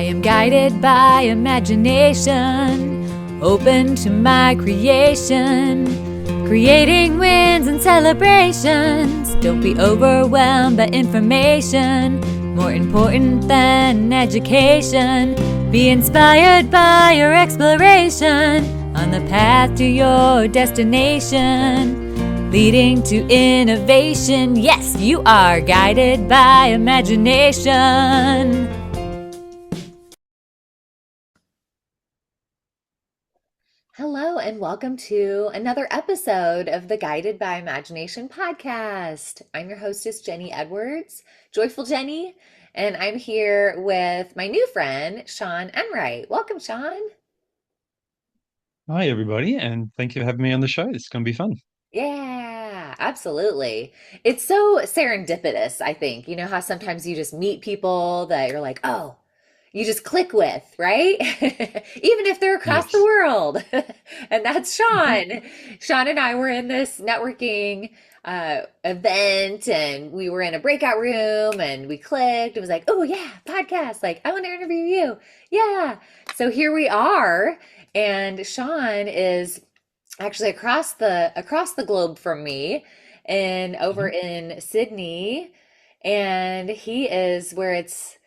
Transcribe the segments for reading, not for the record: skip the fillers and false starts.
I am guided by imagination, open to my creation, creating wins and celebrations. Don't be overwhelmed by information, more important than education. Be inspired by your exploration on the path to your destination, leading to innovation. Yes, you are guided by imagination. Hello, and welcome to another episode of the Guided by Imagination podcast. I'm your hostess, Jennie Edwards, Joyful Jennie, and I'm here with my new friend, Shaun Enright. Welcome, Shaun. Hi, everybody, and thank you for having me on the show. It's going to be fun. Yeah, absolutely. It's so serendipitous, I think. You know how sometimes you just meet people that you're like, oh, you just click with, right? Even if they're across the Yes. world. And that's Mhm. Shaun. Shaun and I were in this networking event and we were in a breakout room and we clicked. It was like, oh, yeah, podcast. Like, I want to interview you. Yeah. So here we are. And Shaun is actually across the globe from me and over Mhm. in Sydney, and he is where it's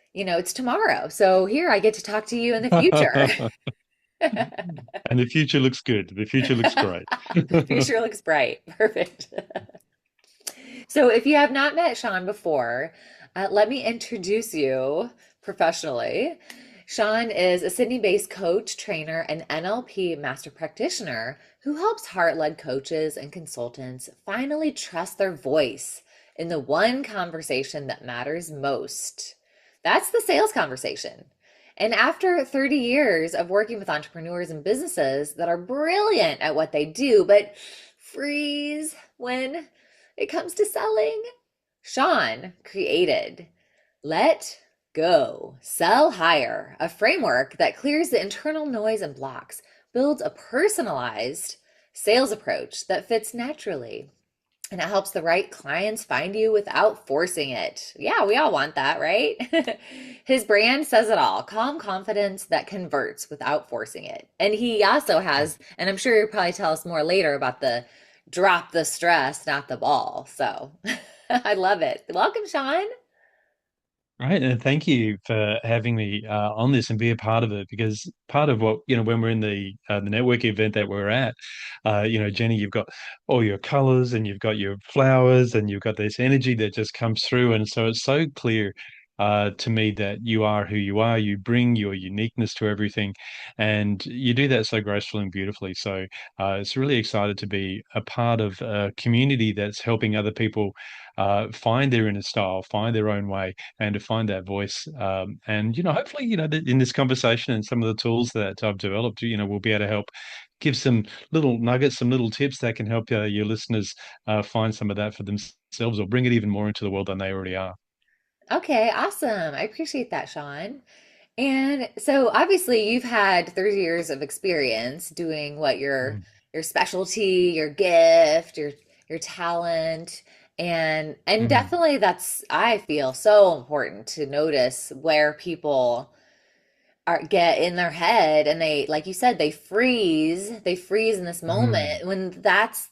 tomorrow. So here I get to talk to you in the future. And the future looks good. The future looks great. Future looks bright. Perfect. So if you have not met Shaun before, let me introduce you professionally. Shaun is a Sydney-based coach, trainer, and NLP Master Practitioner who helps heart-led coaches and consultants finally trust their voice in the one conversation that matters most. That's the sales conversation. And after 30 years of working with entrepreneurs and businesses that are brilliant at what they do, but freeze when it comes to selling, Shaun created Let Go, Sell Higher, a framework that clears the internal noise and blocks, builds a personalized sales approach that fits naturally. And it helps the right clients find you without forcing it. Yeah, we all want that, right? His brand says it all: calm confidence that converts without forcing it. And he also has, and I'm sure you'll probably tell us more later about the drop the stress, not the ball. So I love it. Welcome, Shaun. Right, and thank you for having me on this and be a part of it because part of what, when we're in the networking event that we're at, Jenny, you've got all your colors and you've got your flowers and you've got this energy that just comes through, and so it's so clear to me that you are who you are. You bring your uniqueness to everything, and you do that so gracefully and beautifully. So it's really excited to be a part of a community that's helping other people find their inner style, find their own way and to find that voice. And hopefully, in this conversation and some of the tools that I've developed, we'll be able to help give some little nuggets, some little tips that can help your listeners find some of that for themselves or bring it even more into the world than they already are. Okay, awesome. I appreciate that, Shaun. And so obviously you've had 30 years of experience doing what Mm. your specialty, your gift, your talent, and Mhm. definitely that's, I feel, so important to notice where people are get in their head and they, like you said, they freeze in this Mhm. moment when that's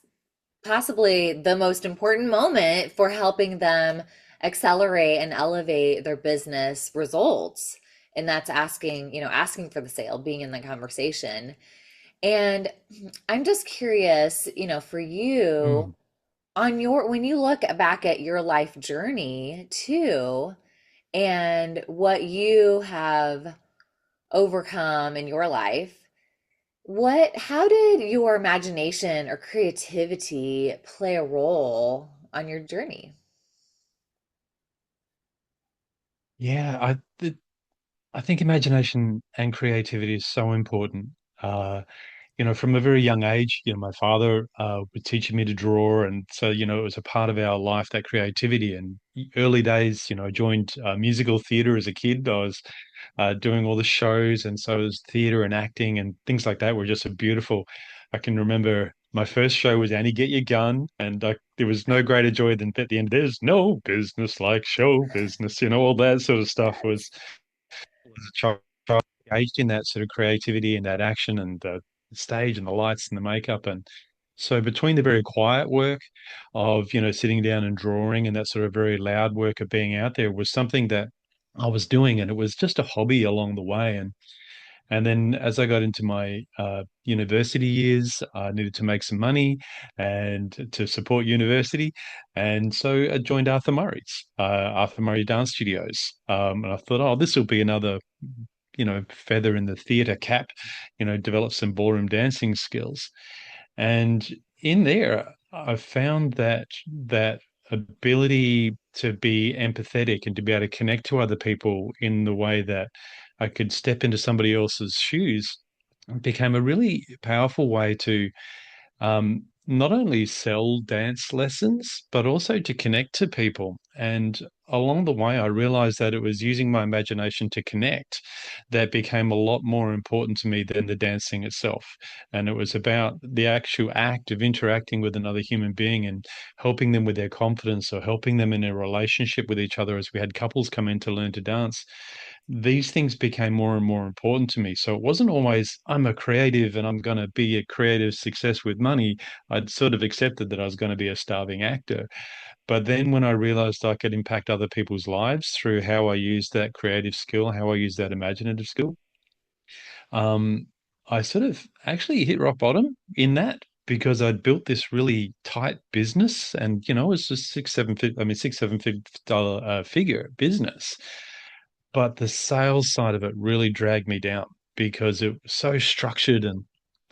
possibly the most important moment for helping them accelerate and elevate their business results. And that's asking for the sale, being in the conversation. And I'm just curious, for you, Mm. on your when you look back at your life journey too, and what you have overcome in your life, how did your imagination or creativity play a role on your journey? Yeah, I think imagination and creativity is so important. Uh, from a very young age, my father was teaching me to draw, and so it was a part of our life, that creativity. And early days, I joined musical theatre as a kid. I was doing all the shows, and so it was theatre and acting and things like that were just so beautiful. I can remember my first show was Annie, Get Your Gun, and there was no greater joy than at the end. There's no business like show business, all that sort of stuff was as a child. engaged in that sort of creativity and that action and the stage and the lights and the makeup. And so between the very quiet work of, sitting down and drawing and that sort of very loud work of being out there was something that I was doing, and it was just a hobby along the way. And then as I got into my university years, I needed to make some money and to support university. And so I joined Arthur Murray Dance Studios. And I thought, oh, this will be another, feather in the theatre cap, develop some ballroom dancing skills. And in there, I found that ability to be empathetic and to be able to connect to other people in the way that I could step into somebody else's shoes became a really powerful way to not only sell dance lessons, but also to connect to people. And along the way, I realized that it was using my imagination to connect that became a lot more important to me than the dancing itself. And it was about the actual act of interacting with another human being and helping them with their confidence or helping them in a relationship with each other as we had couples come in to learn to dance. These things became more and more important to me. So it wasn't always, I'm a creative and I'm going to be a creative success with money. I'd sort of accepted that I was going to be a starving actor. But then when I realized I could impact other people's lives through how I use that creative skill, how I use that imaginative skill, um, I sort of actually hit rock bottom in that because I'd built this really tight business, and it was just six, seven dollar figure business. But the sales side of it really dragged me down because it was so structured, and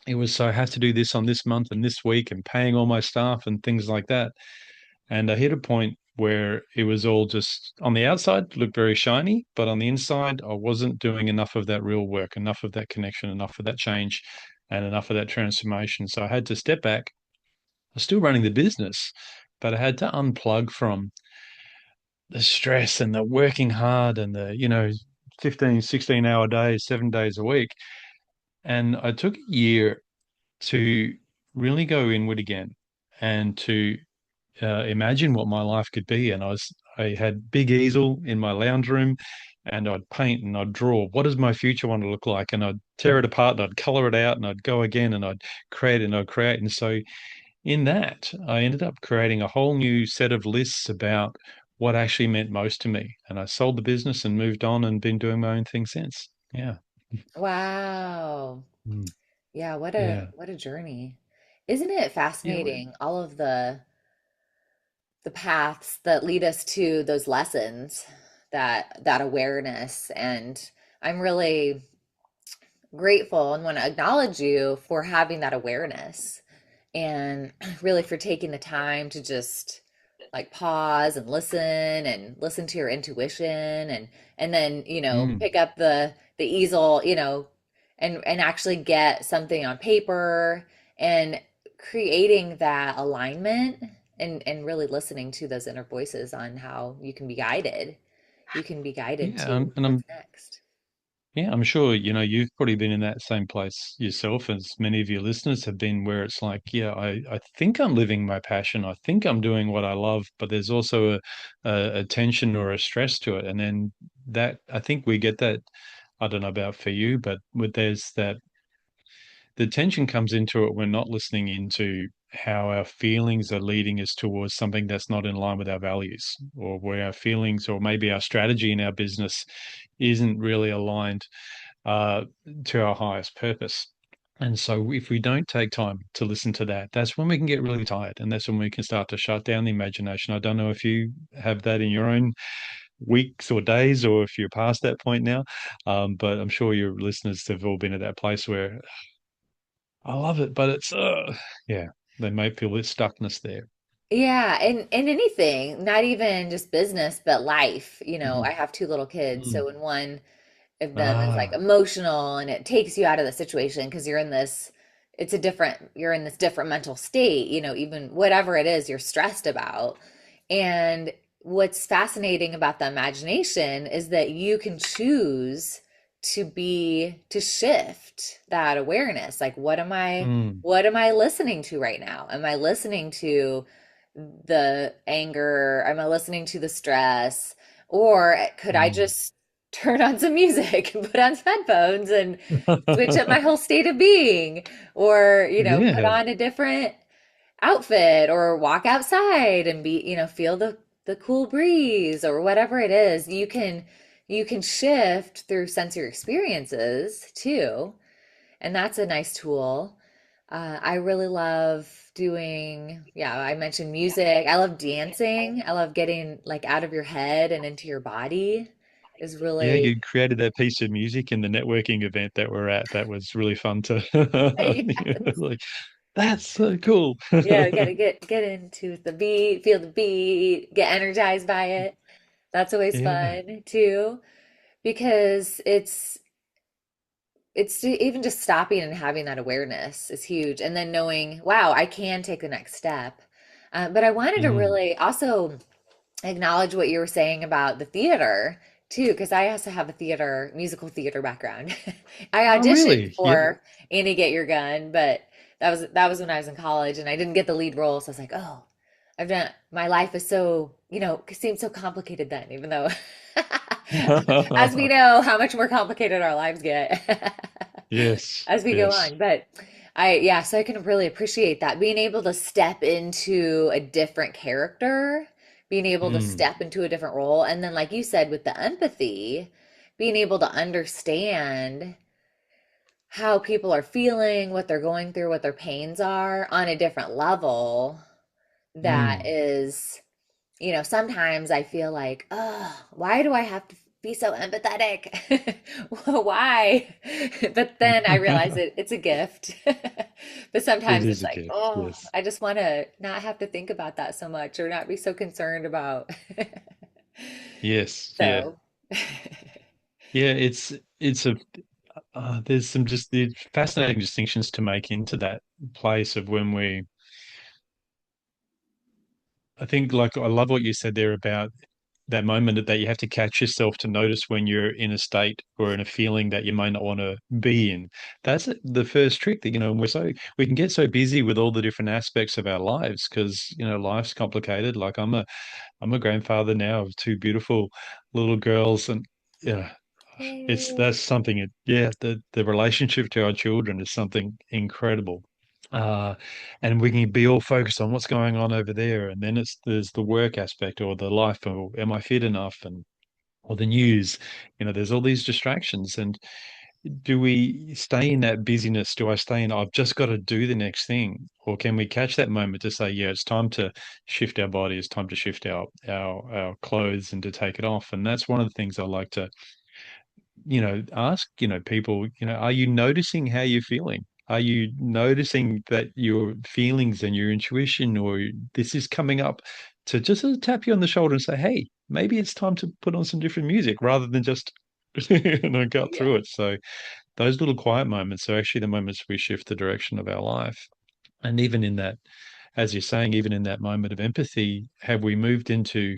it was so I have to do this on this month and this week and paying all my staff and things like that. And I hit a point where it was all just on the outside looked very shiny, but on the inside, I wasn't doing enough of that real work, enough of that connection, enough of that change, and enough of that transformation. So I had to step back. I was still running the business, but I had to unplug from the stress and the working hard and the, 15, 16 hour days, 7 days a week. And I took a year to really go inward again and to imagine what my life could be. And I had big easel in my lounge room, and I'd paint and I'd draw. What does my future want to look like? And I'd tear it apart and I'd color it out and I'd go again and I'd create and I'd create. And so in that, I ended up creating a whole new set of lists about what actually meant most to me. And I sold the business and moved on and been doing my own thing since. Yeah. Wow. Mm. Yeah, Yeah. what a journey. Isn't it Yeah. fascinating all of the paths that lead us to those lessons, that awareness, and I'm really grateful and want to acknowledge you for having that awareness and really for taking the time to just like pause and listen to your intuition and then Mm. pick up the easel and actually get something on paper and creating that alignment and really listening to those inner voices on how you can be guided Yeah. to And what's next. I'm sure, you've probably been in that same place yourself as many of your listeners have been, where it's like, yeah, I think I'm living my passion. I think I'm doing what I love, but there's also a tension or a stress to it. And then that, I think we get that, I don't know about for you, but there's that the tension comes into it when not listening into how our feelings are leading us towards something that's not in line with our values, or where our feelings or maybe our strategy in our business isn't really aligned uh, to our highest purpose. And so, if we don't take time to listen to that, that's when we can get really tired. And that's when we can start to shut down the imagination. I don't know if you have that in your own weeks or days, or if you're past that point now. But I'm sure your listeners have all been at that place where I love it, but it's yeah, they might feel this stuckness there. Yeah, and anything, not even just business, but life. I Mhm. have two little kids, Mm. so when one of them is like Ah, emotional and it takes you out of the situation because you're in this different mental state, even whatever it is you're stressed about. And what's fascinating about the imagination is that you can choose to shift that awareness. Like mm, what am I listening to right now? Am I listening to the anger? Am I listening to the stress? Or could I mm, just turn on some music, put on some headphones and switch up my whole state of being, or, put Yeah. on a different outfit or walk outside and be, feel the cool breeze or whatever it is. You can shift through sensory experiences too, and that's a nice tool. I really love doing, yeah, I mentioned music. I love dancing. I love getting like out of your head and into your body is Yeah, really, you created that piece of music in the networking event that we're at. That was really fun to, yeah, yeah, like, that's so cool. yeah, we gotta get into the beat, feel the beat, get energized by it. That's always Yeah. fun too, because even just stopping and having that awareness is huge, and then knowing, wow, I can take the next step. But I wanted to Mm. really also acknowledge what you were saying about the theater too, because I also have a musical theater background. I Oh, auditioned really? Yeah. for Annie Get Your Gun, but that was when I was in college and I didn't get the lead role. So I was like, oh, my life is so, seemed so complicated then, even though as we know how much more complicated our lives get Yes. as we go Yes. on. But yeah, so I can really appreciate that. Being able to step into a different character, being able to Mm. step into a different role. And then, like you said, with the empathy, being able to understand how people are feeling, what they're going through, what their pains are on a different level. That Mm. is, sometimes I feel like, oh, why do I have to be so empathetic? Why? But then I realize it's a gift. But It sometimes is it's a like, gift. oh, Yes. I just want to not have to think about that so much or not be so concerned about. Yes. Yeah. So, Yeah. It's a there's some just the fascinating distinctions to make into that place of when we. I think, like, I love what you said there about that moment that you have to catch yourself to notice when you're in a state or in a feeling that you may not want to be in. That's the first trick that, we can get so busy with all the different aspects of our lives because, life's complicated. Like, I'm a grandfather now of two beautiful little girls, and yeah, yay. that's something. Yeah, the relationship to our children is something incredible. Uh, and we can be all focused on what's going on over there, and then there's the work aspect or the life, or am I fit enough, and or the news. There's all these distractions, and do we stay in that busyness? Do I stay in, I've just got to do the next thing? Or can we catch that moment to say, yeah, it's time to shift our body, it's time to shift our clothes and to take it off? And that's one of the things I like to, ask, people, are you noticing how you're feeling? Are you noticing that your feelings and your intuition or this is coming up to just sort of tap you on the shoulder and say, hey, maybe it's time to put on some different music rather than just gut Yeah. through it. So those little quiet moments are actually the moments we shift the direction of our life. And even in that, as you're saying, even in that moment of empathy, have we moved into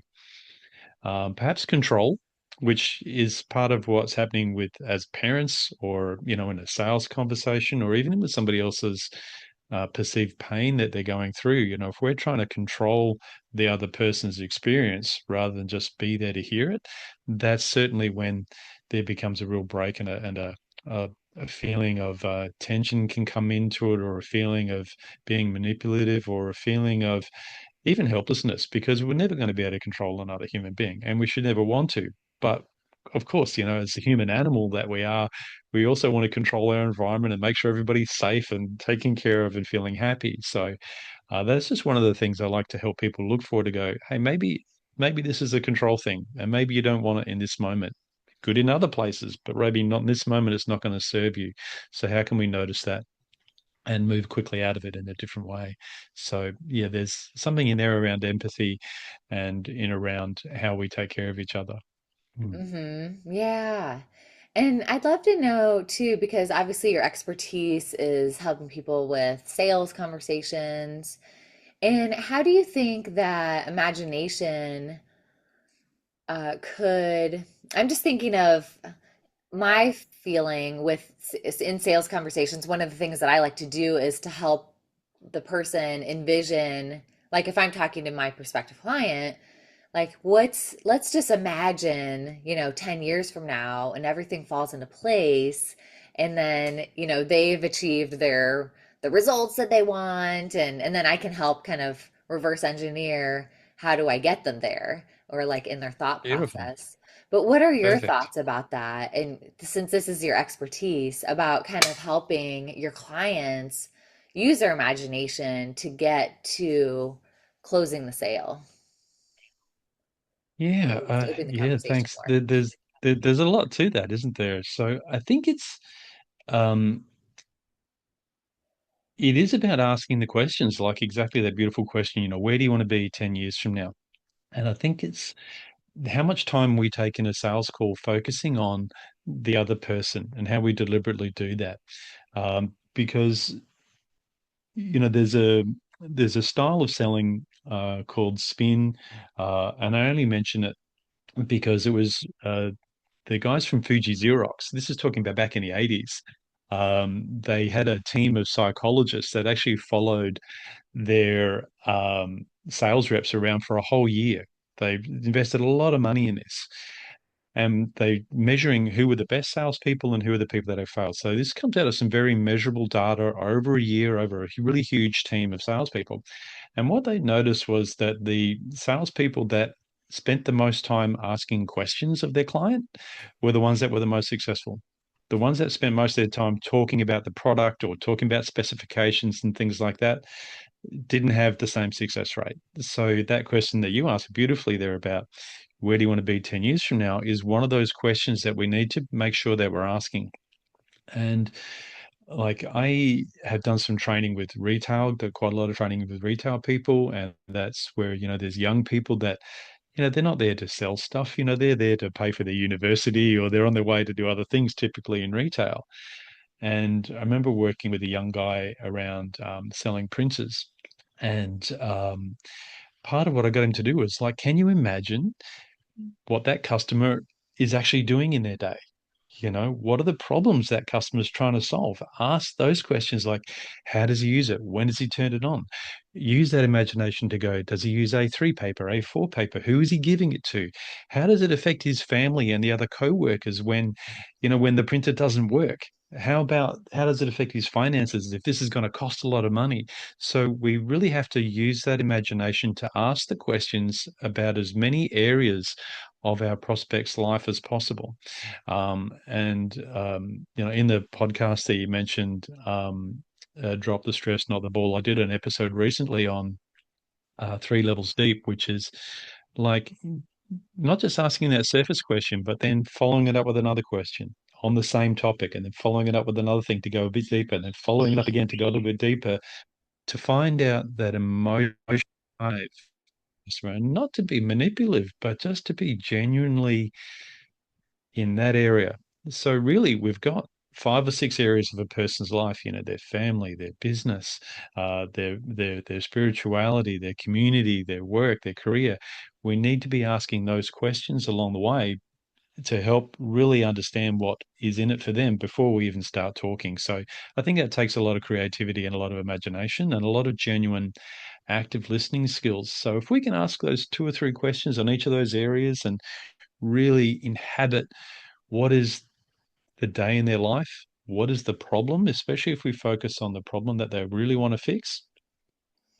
perhaps control, which is part of what's happening with as parents, or in a sales conversation, or even with somebody else's perceived pain that they're going through. If we're trying to control the other person's experience rather than just be there to hear it, that's certainly when there becomes a real break, a, a feeling of tension can come into it, or a feeling of being manipulative, or a feeling of even helplessness, because we're never going to be able to control another human being, and we should never want to. But of course, as a human animal that we are, we also want to control our environment and make sure everybody's safe and taken care of and feeling happy. So that's just one of the things I like to help people look for, to go, hey, maybe this is a control thing, and maybe you don't want it in this moment. Good in other places, but maybe not in this moment. It's not going to serve you. So how can we notice that and move quickly out of it in a different way? So yeah, there's something in there around empathy and in around how we take care of each other. Mm. Yeah. And I'd love to know too, because obviously your expertise is helping people with sales conversations. And how do you think that imagination I'm just thinking of my feeling in sales conversations. One of the things that I like to do is to help the person envision, like if I'm talking to my prospective client, Like, let's just imagine, 10 years from now and everything falls into place. And then, they've achieved the results that they want. And then I can help kind of reverse engineer how do I get them there or like in their thought Beautiful. process. But what are your Perfect. thoughts about that? And since this is your expertise about kind of helping your clients use their imagination to get to closing the sale or Yeah, at least open the yeah, conversation thanks. more. There's a lot to that, isn't there? So I think um it is about asking the questions, like exactly that beautiful question, where do you want to be 10 years from now? And I think it's how much time we take in a sales call focusing on the other person and how we deliberately do that. Because there's a style of selling called spin, and I only mention it because it was the guys from Fuji Xerox. This is talking about back in the 80s. They had a team of psychologists that actually followed their sales reps around for a whole year. They invested a lot of money in this, and they measuring who were the best salespeople and who are the people that have failed. So this comes out of some very measurable data over a year, over a really huge team of salespeople. And what they noticed was that the salespeople that spent the most time asking questions of their client were the ones that were the most successful. The ones that spent most of their time talking about the product or talking about specifications and things like that didn't have the same success rate. So that question that you asked beautifully there about where do you want to be 10 years from now is one of those questions that we need to make sure that we're asking. And like I have done some training with retail, quite a lot of training with retail people, and that's where, there's young people that, they're not there to sell stuff, they're there to pay for their university or they're on their way to do other things, typically in retail. And I remember working with a young guy around selling printers. And part of what I got him to do was like, can you imagine what that customer is actually doing in their day? What are the problems that customer's trying to solve? Ask those questions like, how does he use it? When does he turn it on? Use that imagination to go, does he use A3 paper, A4 paper? Who is he giving it to? How does it affect his family and the other co-workers when the printer doesn't work? How does it affect his finances if this is going to cost a lot of money? So we really have to use that imagination to ask the questions about as many areas of our prospect's life as possible. In the podcast that you mentioned, Drop the Stress, Not the Ball, I did an episode recently on 3 levels deep, which is like not just asking that surface question, but then following it up with another question on the same topic, and then following it up with another thing to go a bit deeper, and then following it up again to go a little bit deeper to find out that emotion, not to be manipulative, but just to be genuinely in that area. So really, we've got 5 or 6 areas of a person's life, their family, their business, their spirituality, their community, their work, their career. We need to be asking those questions along the way to help really understand what is in it for them before we even start talking. So I think that takes a lot of creativity and a lot of imagination and a lot of genuine active listening skills. So if we can ask those 2 or 3 questions on each of those areas and really inhabit what is the day in their life? What is the problem, especially if we focus on the problem that they really want to fix,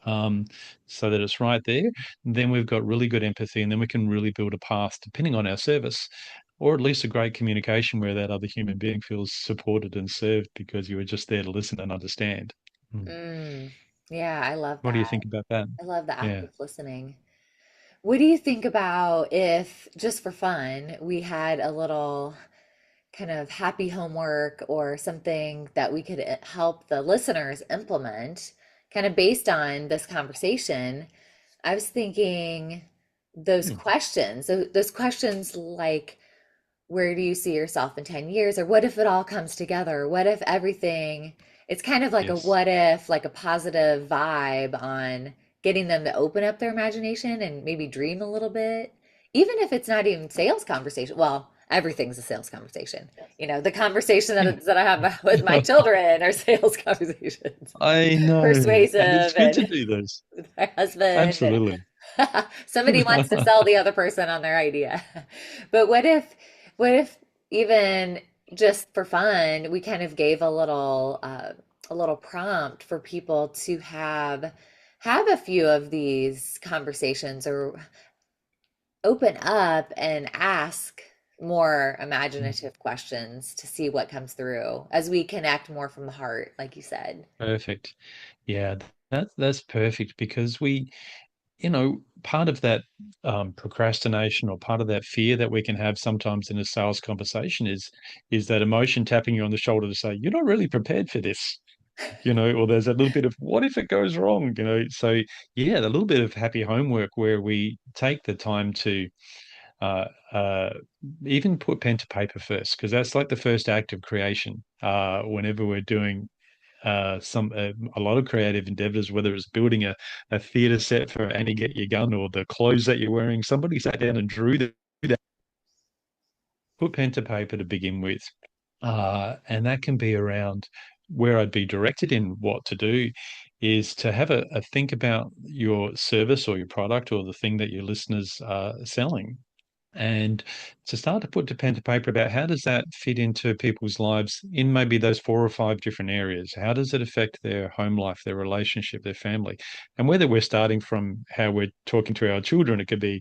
um, so that it's right there? Then we've got really good empathy, and then we can really build a path, depending on our service, or at least a great communication where that other human being feels supported and served because you were just there to listen and understand. Mm. Mm, yeah, I love What do you that. think about that? I love the Yeah. active listening. What do you think about if, just for fun, we had a little kind of happy homework or something that we could help the listeners implement, kind of based on this conversation? I was thinking Hmm. those questions like, where do you see yourself in 10 years? Or what if it all comes together? What if everything, it's kind of like a Yes. what if, like a positive vibe on getting them to open up their imagination and maybe dream a little bit, even if it's not even sales conversation. Well, everything's a sales conversation. The conversation Yeah. that I have with my children are sales conversations, I know. And it's persuasive good to and do those. with my husband and Absolutely. Somebody wants to sell the other person on their idea. But what if even just for fun, we kind of gave a little prompt for people to have a few of these conversations or open up and ask more imaginative questions to see what comes through as we connect more from the heart, like you said. Perfect. Yeah, that's perfect because part of that procrastination or part of that fear that we can have sometimes in a sales conversation is that emotion tapping you on the shoulder to say, you're not really prepared for this, or there's a little bit of what if it goes wrong, So yeah, a little bit of happy homework where we take the time to uh, uh, even put pen to paper first, because that's like the first act of creation. Whenever we're doing a lot of creative endeavors, whether it's building a theater set for Annie Get Your Gun or the clothes that you're wearing, somebody sat down and drew that, put pen to paper to begin with. And that can be around where I'd be directed in what to do is to have a think about your service or your product or the thing that your listeners are selling and to start to put to pen to paper about how does that fit into people's lives in maybe those 4 or 5 different areas. How does it affect their home life, their relationship, their family? And whether we're starting from how we're talking to our children, it could be,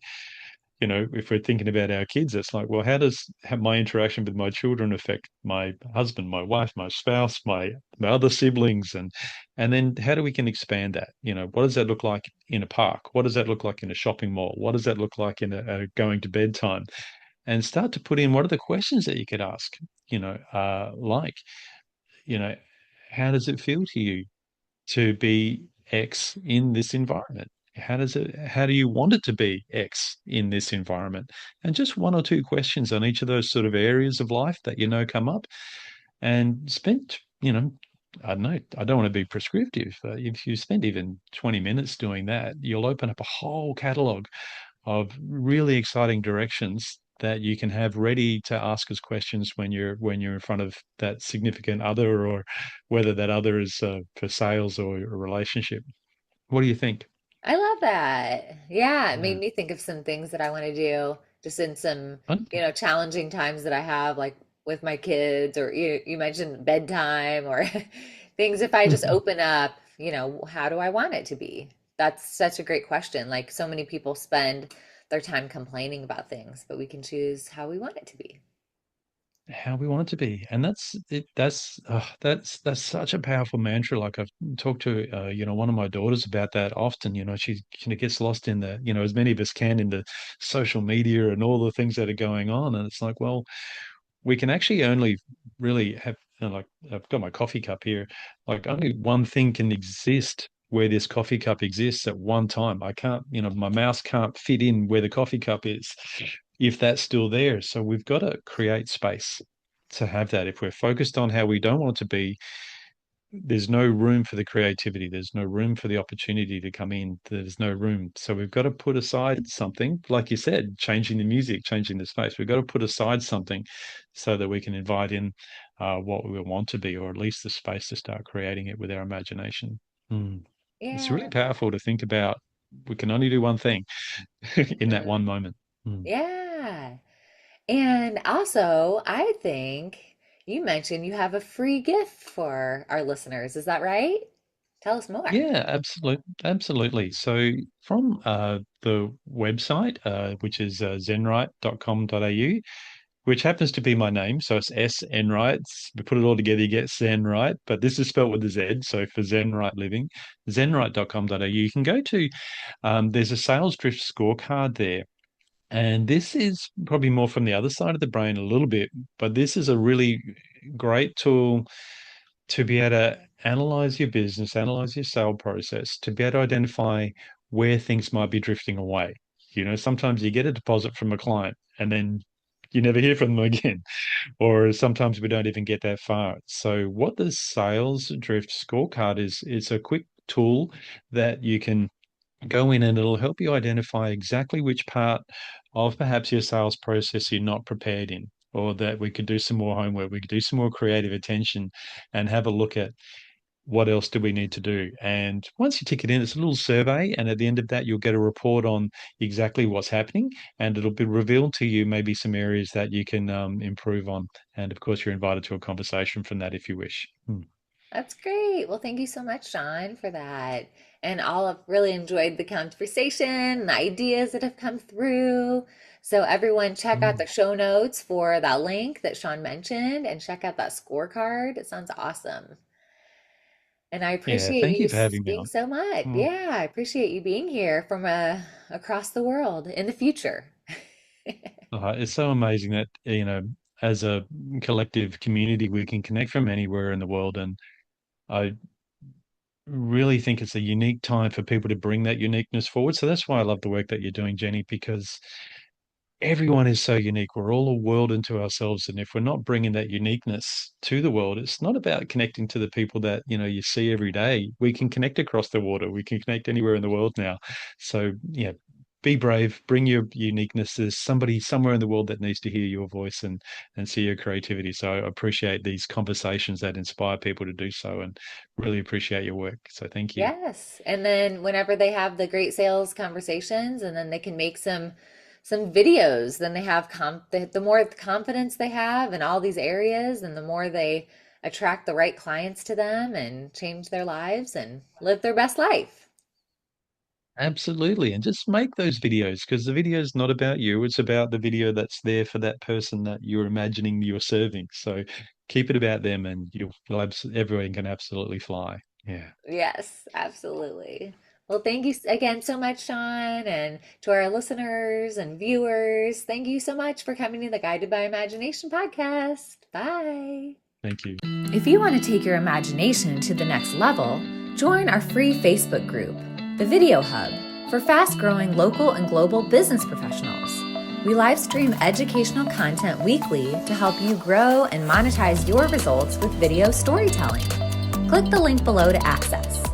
if we're thinking about our kids, it's like, well, how does my interaction with my children affect my husband, my wife, my spouse, my other siblings, and then how do we can expand that? What does that look like in a park? What does that look like in a shopping mall? What does that look like in a going to bed time? And start to put in what are the questions that you could ask, like, you know, how does it feel to you to be X in this environment? How do you want it to be X in this environment? And just 1 or 2 questions on each of those sort of areas of life that come up and spend, I don't know, I don't want to be prescriptive. If you spend even 20 minutes doing that, you'll open up a whole catalog of really exciting directions that you can have ready to ask us questions when you're in front of that significant other, or whether that other is for sales or a relationship. What do you think? I love that. Yeah, it made Yeah. me think of some things that I want to do just in some, Okay. challenging times that I have, like with my kids, or you mentioned bedtime or things. If I just open up, how do I want it to be? That's such a great question. Like so many people spend their time complaining about things, but we can choose how we want it to be. How we want it to be, and that's it. That's such a powerful mantra. Like I've talked to one of my daughters about that often. She kind of gets lost in the, as many of us can, in the social media and all the things that are going on, and it's like, well, we can actually only really have, like, I've got my coffee cup here, like only one thing can exist where this coffee cup exists at one time. I can't, my mouse can't fit in where the coffee cup is if that's still there. So we've got to create space to have that. If we're focused on how we don't want it to be, there's no room for the creativity. There's no room for the opportunity to come in. There's no room. So we've got to put aside something, like you said, changing the music, changing the space. We've got to put aside something so that we can invite in what we want to be, or at least the space to start creating it with our imagination. Hmm. It's really Yeah. powerful to think about. We can only do one thing in that Mhm. one moment. Hmm. Yeah. And also, I think you mentioned you have a free gift for our listeners. Is that right? Tell us more. Yeah, absolutely. So from the website, which is zenright.com.au, which happens to be my name. So it's S Enright. We put it all together, you get Zenright, but this is spelled with a Z. So for Zenright Living, zenright.com.au, you can go to, there's a sales drift scorecard there. And this is probably more from the other side of the brain a little bit, but this is a really great tool to be able to analyze your business, analyze your sale process, to be able to identify where things might be drifting away. Sometimes you get a deposit from a client and then you never hear from them again, or sometimes we don't even get that far. So, what the sales drift scorecard is, it's a quick tool that you can go in and it'll help you identify exactly which part of perhaps your sales process you're not prepared in, or that we could do some more homework, we could do some more creative attention and have a look at. what else do we need to do? And once you tick it in, it's a little survey. And at the end of that, you'll get a report on exactly what's happening. And it'll be revealed to you maybe some areas that you can improve on. And of course, you're invited to a conversation from that if you wish. That's great. Well, thank you so much, Shaun, for that. And all have really enjoyed the conversation and the ideas that have come through. So everyone check out Mm. the show notes for that link that Shaun mentioned and check out that scorecard. It sounds awesome. And I Yeah, appreciate thank you you for having me speaking on. so much. Mm. Yeah, I appreciate you being here from across the world in the future. It's so amazing that, as a collective community, we can connect from anywhere in the world. And I really think it's a unique time for people to bring that uniqueness forward. So that's why I love the work that you're doing, Jenny, because everyone is so unique. We're all a world into ourselves. And if we're not bringing that uniqueness to the world, it's not about connecting to the people that, you see every day. We can connect across the water. We can connect anywhere in the world now. So, yeah, be brave, bring your uniqueness. There's somebody somewhere in the world that needs to hear your voice and see your creativity. So I appreciate these conversations that inspire people to do so and really appreciate your work. So thank you. Yes. And then whenever they have the great sales conversations and then they can make some videos, then they have the more confidence they have in all these areas and the more they attract the right clients to them and change their lives and live their best life. Absolutely. And just make those videos because the video is not about you. It's about the video that's there for that person that you're imagining you're serving. So keep it about them and everyone can absolutely fly. Yeah. Yes, absolutely. Well, thank you again so much, Shaun, and to our listeners and viewers, thank you so much for coming to the Guided by Imagination podcast. Bye. Thank you. If you want to take your imagination to the next level, join our free Facebook group, the Video Hub, for fast-growing local and global business professionals. We live stream educational content weekly to help you grow and monetize your results with video storytelling. Click the link below to access.